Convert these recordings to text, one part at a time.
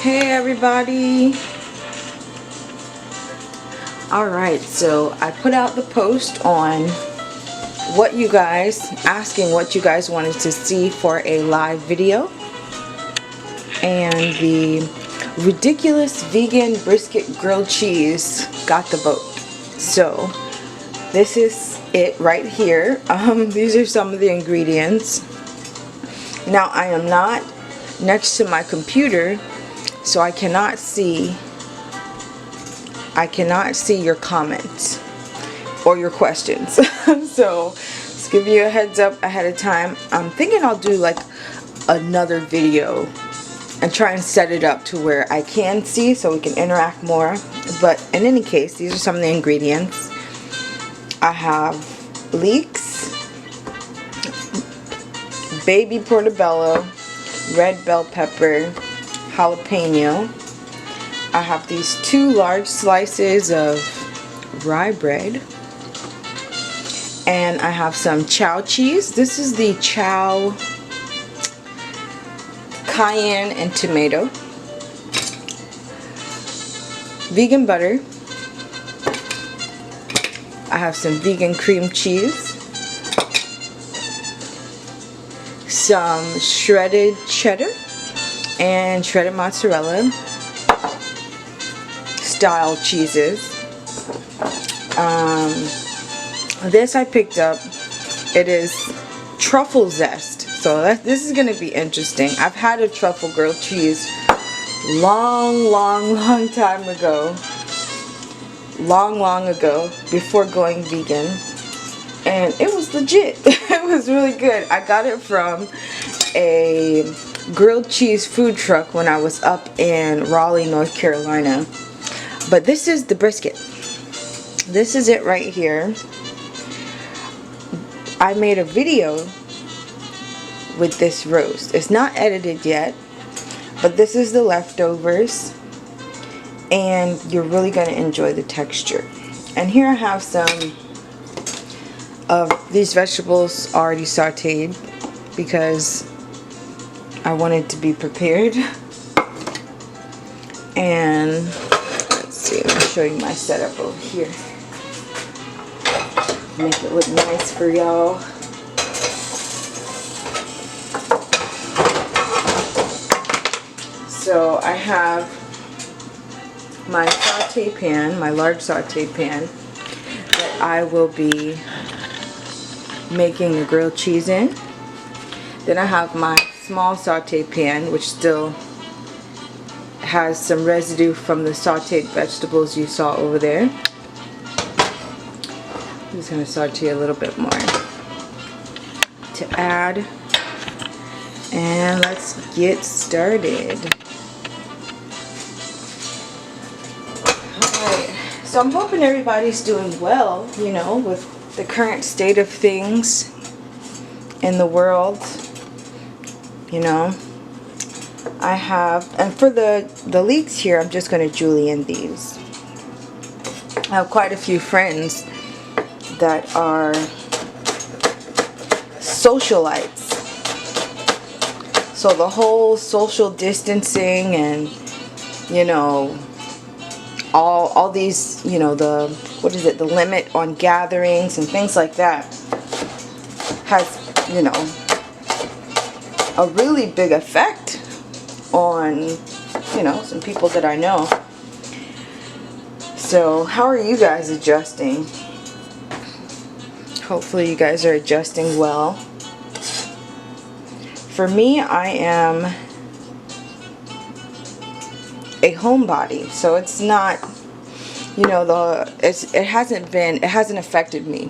Hey everybody. Alright, so I put out the post on asking what you guys wanted to see for a live video, and the ridiculous vegan brisket grilled cheese got the vote. So this is it right here. These are some of the ingredients. Now I am not next to my computer, so I cannot see your comments or your questions. So just give you a heads up ahead of time. I'm thinking I'll do like another video and try and set it up to where I can see so we can interact more. But in any case, these are some of the ingredients. I have leeks, baby portobello, red bell pepper, jalapeno. I have these 2 large slices of rye bread, and I have some chow cheese. This is the chow cayenne and tomato, vegan butter. I have some vegan cream cheese, some shredded cheddar and shredded mozzarella style cheeses. This I picked up. It is truffle zest, so this is going to be interesting. I've had a truffle grilled cheese long time ago, long ago, before going vegan, and it was legit. It was really good. I got it from a grilled cheese food truck when I was up in Raleigh, North Carolina. But this is the brisket. This is it right here. I made a video with this roast. It's not edited yet, but this is the leftovers, and you're really going to enjoy the texture. And here I have some of these vegetables already sauteed because I wanted to be prepared. And let's see, let me show you my setup over here. Make it look nice for y'all. So I have my saute pan, my large saute pan, that I will be making the grilled cheese in. Then I have my small saute pan, which still has some residue from the sauteed vegetables you saw over there. I'm just going to saute a little bit more to add, and let's get started. Alright, so I'm hoping everybody's doing well, you know, with the current state of things in the world. You know, I have, and for the leeks here, I'm just going to julienne these. I have quite a few friends that are socialites, so the whole social distancing and, you know, all these, you know, the limit on gatherings and things like that has, you know, a really big effect on, you know, some people that I know. So how are you guys adjusting? Hopefully you guys are adjusting well. For me, I am a homebody, so it's not, you know, it hasn't affected me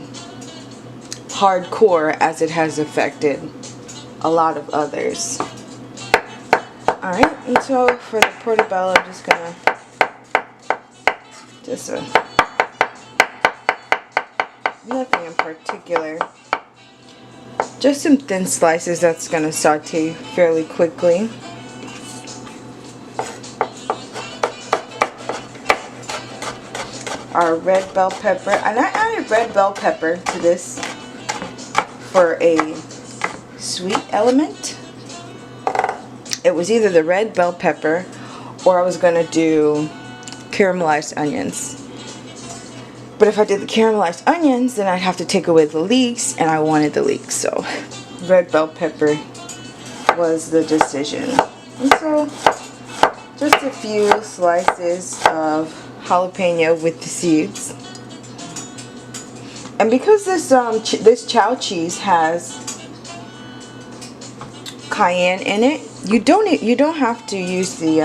hardcore as it has affected a lot of others. Alright, and so for the portobello, I'm just gonna nothing in particular, just some thin slices that's gonna saute fairly quickly. Our red bell pepper, and I added red bell pepper to this for a sweet element. It was either the red bell pepper or I was gonna do caramelized onions. But if I did the caramelized onions, then I'd have to take away the leeks, and I wanted the leeks, so red bell pepper was the decision. And so just a few slices of jalapeno with the seeds. And because this chow cheese has cayenne in it, you don't have to use the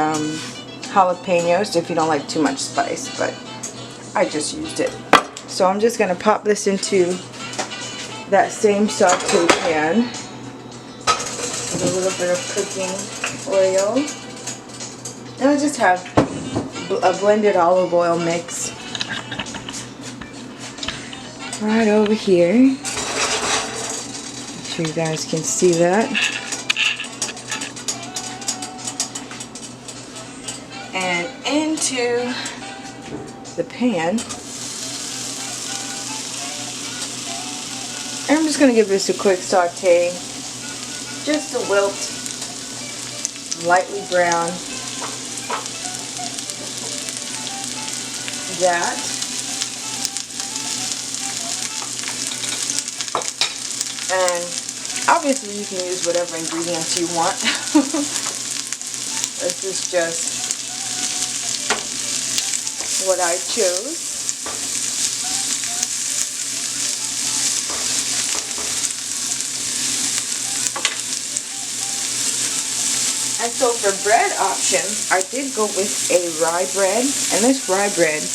jalapenos if you don't like too much spice, but I just used it. So I'm just gonna pop this into that same saute pan with a little bit of cooking oil, and I just have a blended olive oil mix right over here. Make sure you guys can see that. And into the pan. And I'm just going to give this a quick saute. Just to wilt, lightly brown that. And obviously you can use whatever ingredients you want. This is just what I chose. And so for bread options, I did go with a rye bread, and this rye bread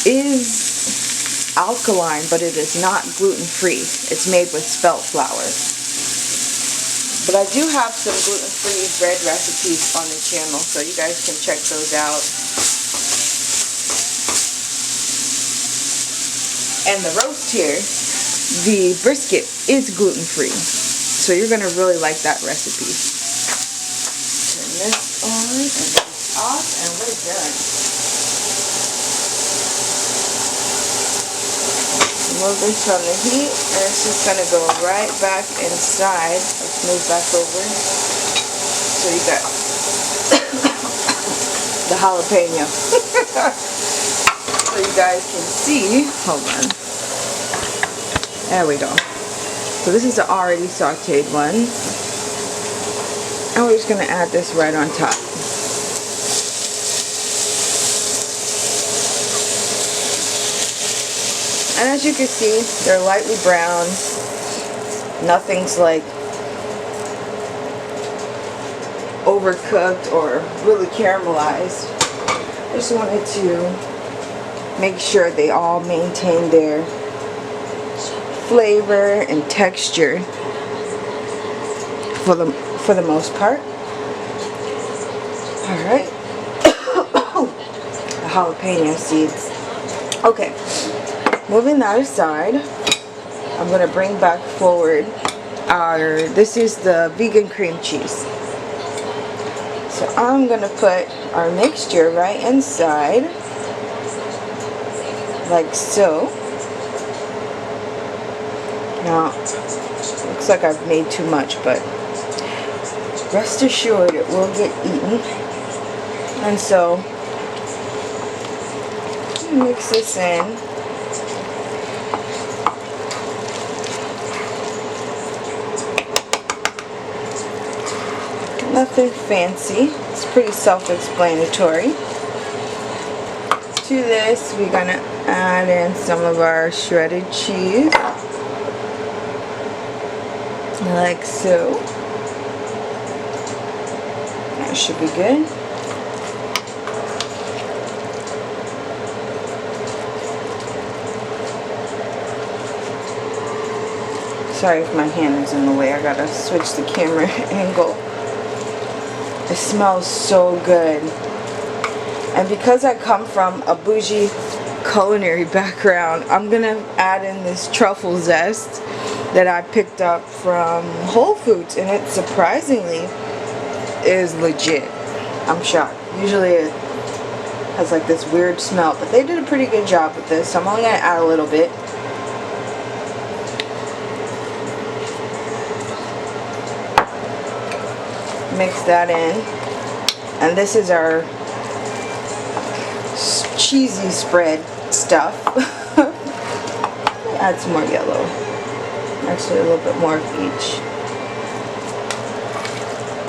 is alkaline, but it is not gluten-free. It's made with spelt flour. But I do have some gluten-free bread recipes on the channel, so you guys can check those out. And the roast here, the brisket, is gluten-free, so you're going to really like that recipe. Turn this on and this off, and we're done. Remove this from the heat, and it's just going to go right back inside. Let's move back over. So you got the jalapeno. So you guys can see. Hold on. There we go. So this is the already sauteed one. And we're just going to add this right on top. And as you can see, they're lightly brown. Nothing's like overcooked or really caramelized. I just wanted to make sure they all maintain their flavor and texture for the most part. Alright. The jalapeno seeds. Okay. Moving that aside, I'm going to bring back forward this is the vegan cream cheese. So I'm going to put our mixture right inside, like so. Now, looks like I've made too much, but rest assured it will get eaten. And so, mix this in. Nothing fancy. It's pretty self-explanatory. To this, we're going to add in some of our shredded cheese. Like so. That should be good. Sorry if my hand is in the way. I gotta switch the camera angle. It smells so good. And because I come from a bougie culinary background, I'm gonna add in this truffle zest that I picked up from Whole Foods, and it surprisingly is legit. I'm shocked. Usually it has like this weird smell, but they did a pretty good job with this, so I'm only gonna add a little bit. Mix that in. And this is our cheesy spread stuff. Add some more yellow. Actually, a little bit more of each.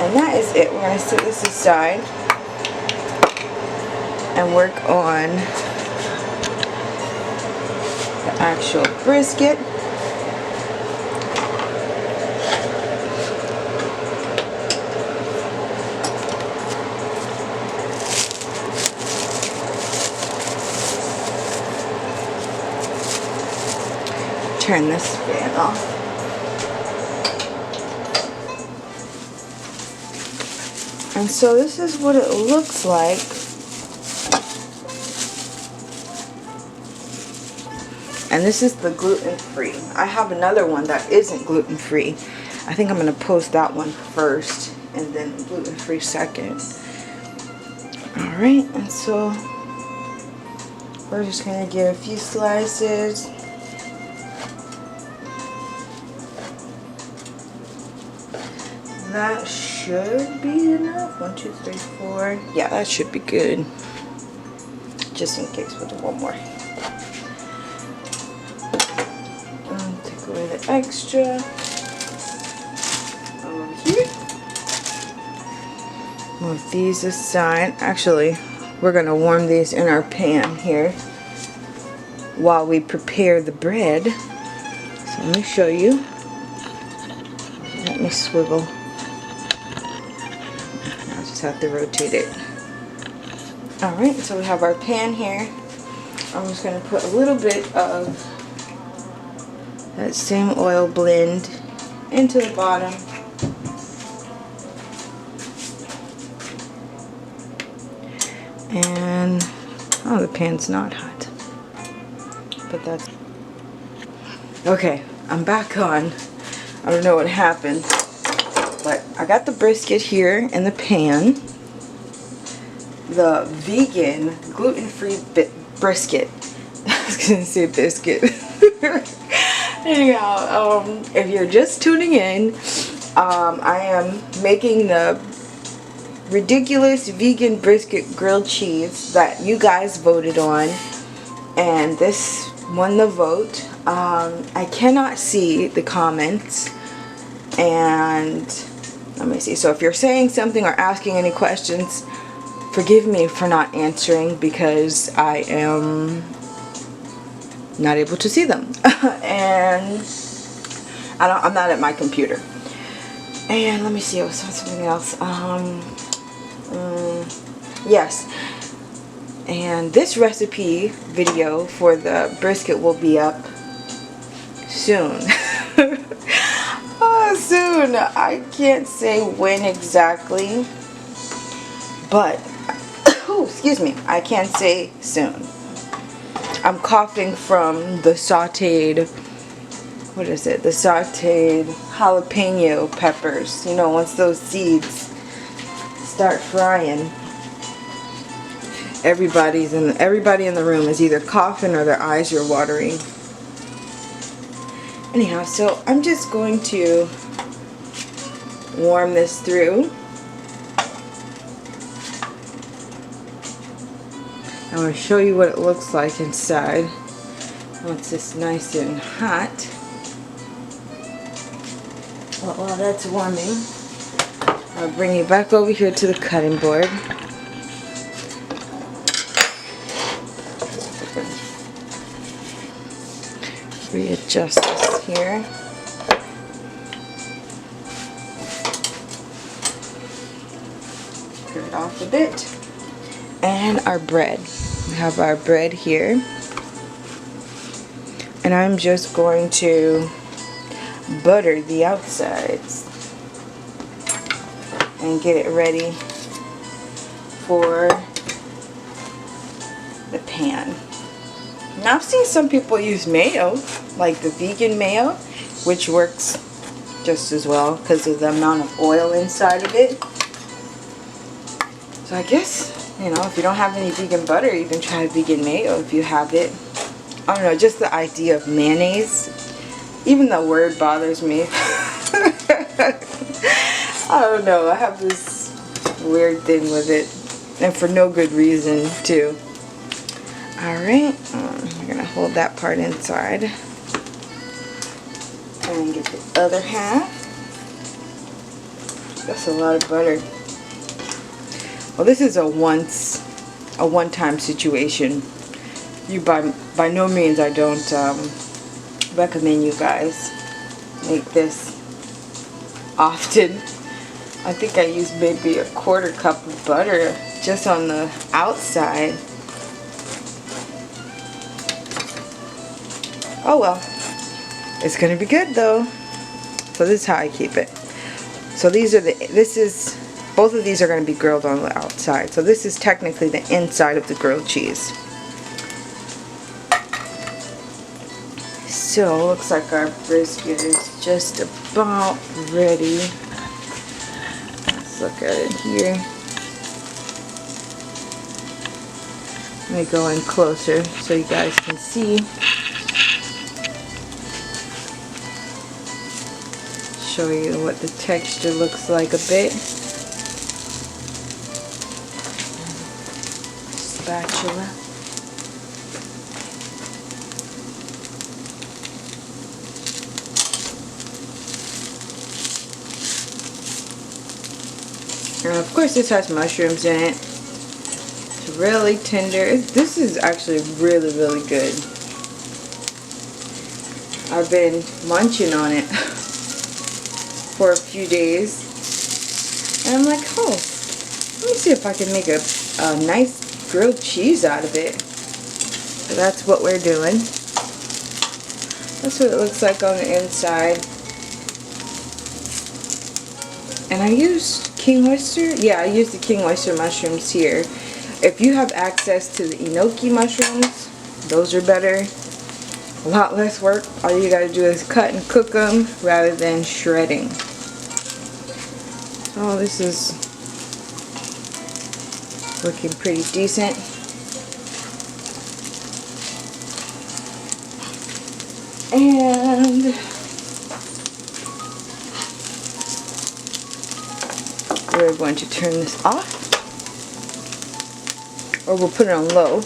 And that is it. We're going to set this aside and work on the actual brisket. Turn this fan off. And so this is what it looks like. And this is the gluten-free. I have another one that isn't gluten-free. I think I'm going to post that one first and then gluten-free second. Alright, and so we're just going to give a few slices. That should be enough. 1, 2, 3, 4. Yeah, that should be good. Just in case we'll do one more. And take away the extra. Over here. Move these aside. Actually, we're going to warm these in our pan here while we prepare the bread. So let me show you. Let me swivel. Have to rotate it. Alright, so we have our pan here. I'm just going to put a little bit of that same oil blend into the bottom. And oh, the pan's not hot. But that's okay. I'm back on. I don't know what happened. But I got the brisket here in the pan. The vegan gluten-free brisket. I was gonna say biscuit. Anyhow, if you're just tuning in, I am making the ridiculous vegan brisket grilled cheese that you guys voted on, and this won the vote. I cannot see the comments, and let me see. So if you're saying something or asking any questions, forgive me for not answering because I am not able to see them. And I'm not at my computer. And let me see, I was on something else. Yes. And this recipe video for the brisket will be up soon. Soon. I can't say when exactly, but oh, excuse me, I can say soon. I'm coughing from the sauteed, what is it? The sauteed jalapeno peppers. You know, once those seeds start frying, everybody in the room is either coughing or their eyes are watering. Anyhow, so I'm just going to warm this through. I'm going to show you what it looks like inside once it's nice and hot. Well, while that's warming, I'll bring you back over here to the cutting board. Readjust this here. Put it off a bit. And our bread. We have our bread here. And I'm just going to butter the outsides and get it ready for the pan. Now I've seen some people use mayo, like the vegan mayo, which works just as well because of the amount of oil inside of it. So I guess, you know, if you don't have any vegan butter, you can try vegan mayo if you have it. I don't know, just the idea of mayonnaise, even the word bothers me. I don't know, I have this weird thing with it, and for no good reason too. Alright, we're gonna hold that part inside and get the other half. That's a lot of butter. Well, this is a one-time situation. You by no means, I don't recommend you guys make this often. I think I used maybe a 1/4 cup of butter just on the outside. Oh well, it's gonna be good though. So this is how I keep it. So both of these are gonna be grilled on the outside. So this is technically the inside of the grilled cheese. So looks like our brisket is just about ready. Let's look at it here. Let me go in closer so you guys can see. Show you what the texture looks like a bit. Spatula. And of course this has mushrooms in it. It's really tender. This is actually really, really good. I've been munching on it for a few days. And I'm like, oh, let me see if I can make a nice grilled cheese out of it. So that's what we're doing. That's what it looks like on the inside. And I used king oyster. Yeah, I used the king oyster mushrooms here. If you have access to the enoki mushrooms, those are better. A lot less work. All you gotta do is cut and cook them rather than shredding. Oh, this is looking pretty decent. And we're going to turn this off, or we'll put it on low,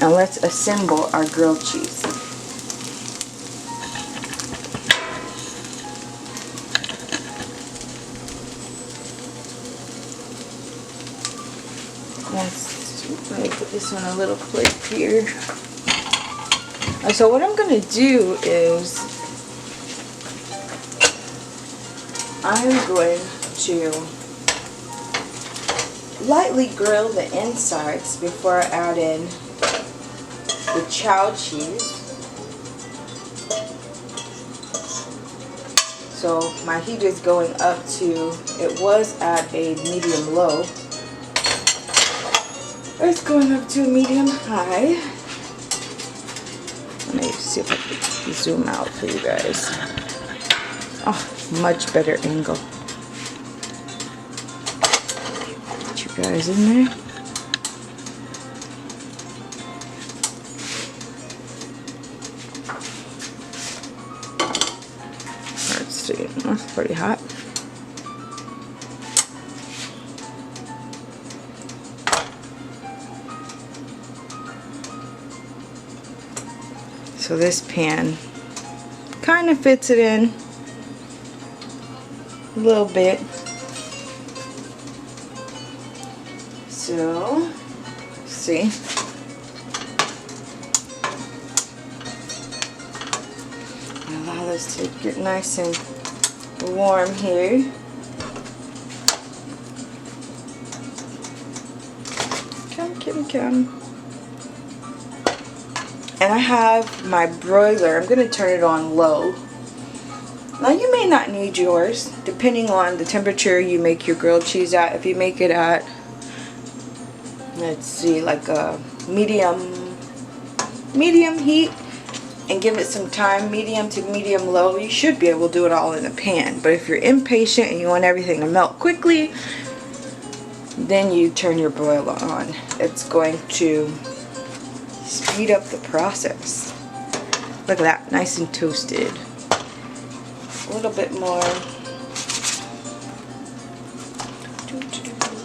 and let's assemble our grilled cheese. Let me put this on a little plate here. So what I'm going to do is I'm going to lightly grill the insides before I add in the chow cheese. So my heat is going up to, it was at a medium low. It's going up to a medium high. Let me see if I can zoom out for you guys. Oh, much better angle. Get you guys in there. Let's see, that's pretty hot. So this pan kind of fits it in a little bit. So, see. Allow this to get nice and warm here. Come. And I have my broiler. I'm going to turn it on low. Now you may not need yours, depending on the temperature you make your grilled cheese at. If you make it at, let's see, like a medium heat, and give it some time, medium to medium low, you should be able to do it all in the pan. But if you're impatient and you want everything to melt quickly, then you turn your broiler on. It's going to speed up the process. Look at that, nice and toasted. A little bit more.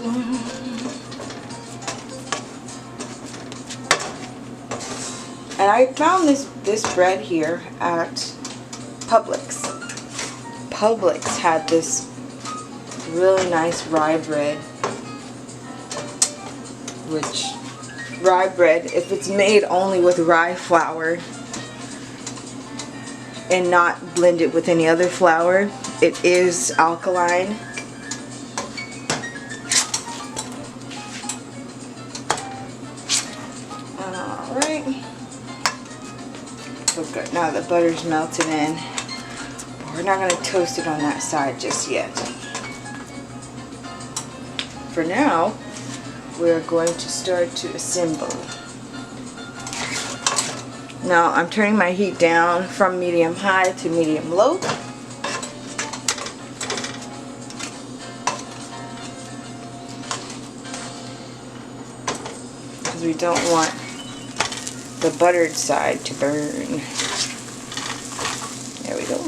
one. And I found this bread here at Publix. Publix had this really nice rye bread, which rye bread, if it's made only with rye flour and not blended with any other flour, it is alkaline. Alright. Okay, now the butter's melted in. We're not going to toast it on that side just yet. For now, we're going to start to assemble. Now I'm turning my heat down from medium high to medium low. Because we don't want the buttered side to burn. There we go.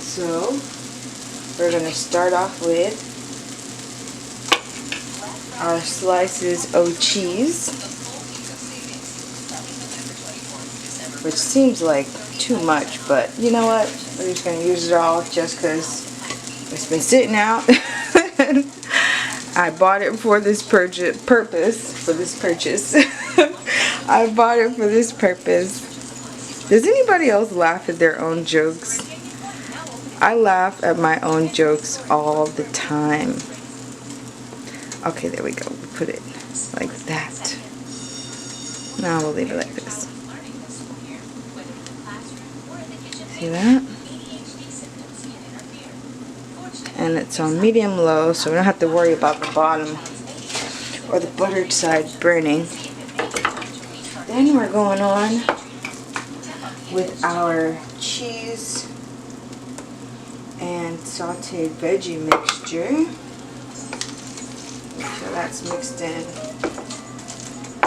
So we're going to start off with our slices of cheese, which seems like too much, but you know what? We're just going to use it all just because it's been sitting out. I bought it for this purchase. I bought it for this purpose. Does anybody else laugh at their own jokes? I laugh at my own jokes all the time. Okay, there we go. We put it like that. Now we'll leave it like this. See that? And it's on medium low, so we don't have to worry about the bottom or the buttered side burning. Then we're going on with our cheese and sauteed veggie mixture. Make sure that's mixed in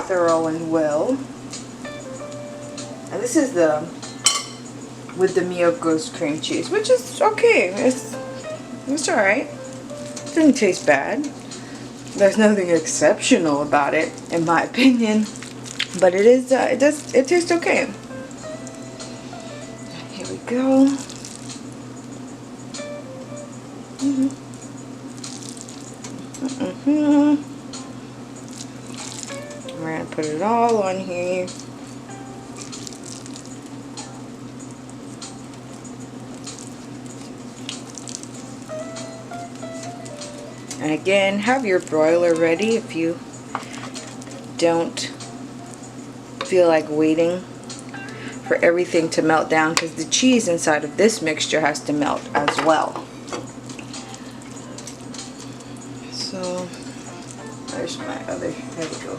thorough and well. And this is with the Miyoko's cream cheese, which is okay. It's alright. It doesn't taste bad. There's nothing exceptional about it, in my opinion. But it is. It tastes okay. Here we go. We're gonna put it all on here. And again, have your broiler ready if you don't feel like waiting for everything to melt down, because the cheese inside of this mixture has to melt as well. So there's my other, there we go.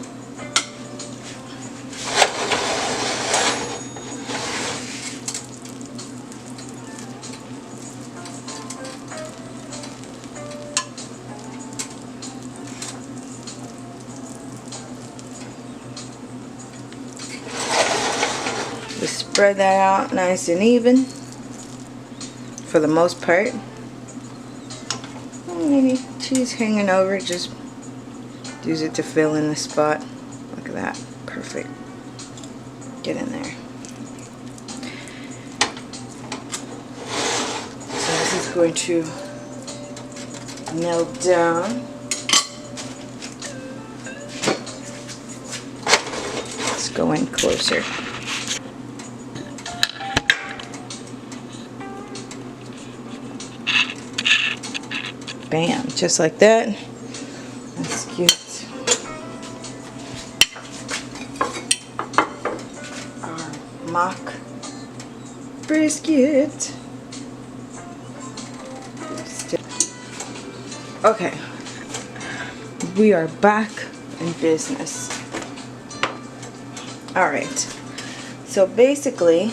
Just spread that out nice and even for the most part. Maybe cheese hanging over, just use it to fill in the spot. Look at that. Perfect. Get in there. So this is going to melt down. Let's go in closer. Bam, just like that. Let's get our mock brisket. Okay, we are back in business. Alright, so basically,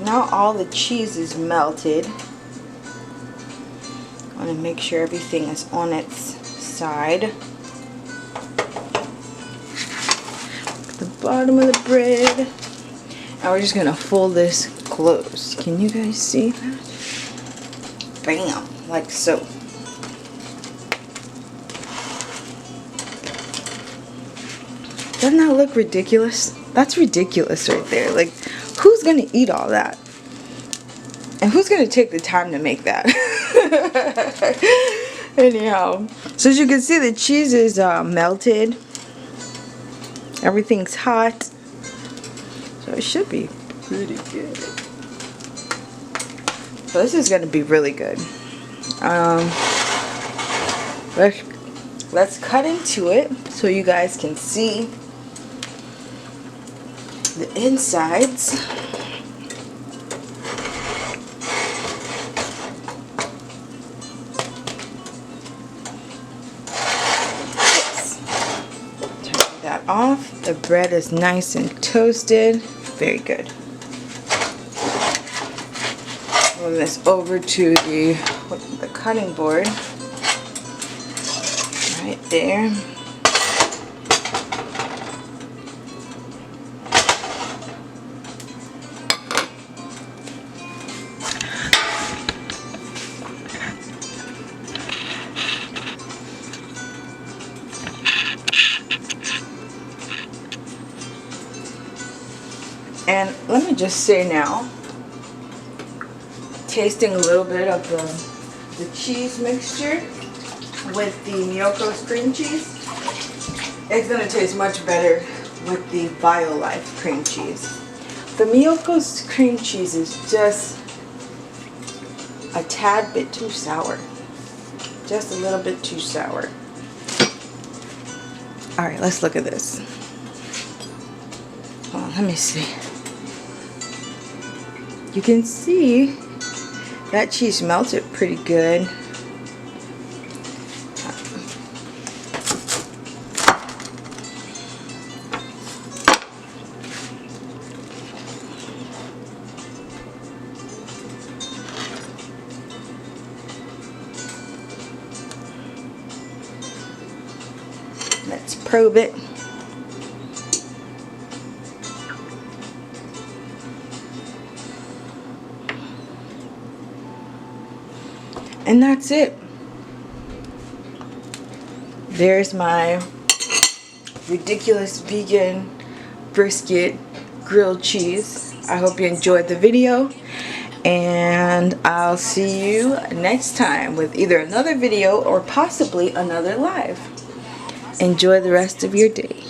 now all the cheese is melted. I want to make sure everything is on its side. At the bottom of the bread. Now we're just going to fold this close. Can you guys see that? Bam, like so. Doesn't that look ridiculous? That's ridiculous right there. Like, who's gonna eat all that? And who's gonna take the time to make that? Anyhow, so as you can see, the cheese is melted. Everything's hot. So it should be pretty good. So this is gonna be really good. Let's cut into it so you guys can see the insides. Turn that off. The bread is nice and toasted. Very good. Move this over to the cutting board. Right there. And let me just say now, tasting a little bit of the cheese mixture with the Miyoko's cream cheese, it's going to taste much better with the BioLife cream cheese. The Miyoko's cream cheese is just a tad bit too sour. Just a little bit too sour. Alright, let's look at this. Oh, let me see. You can see that cheese melted pretty good. Let's probe it. And that's it. There's my ridiculous vegan brisket grilled cheese. I hope you enjoyed the video, and I'll see you next time with either another video or possibly another live. Enjoy the rest of your day.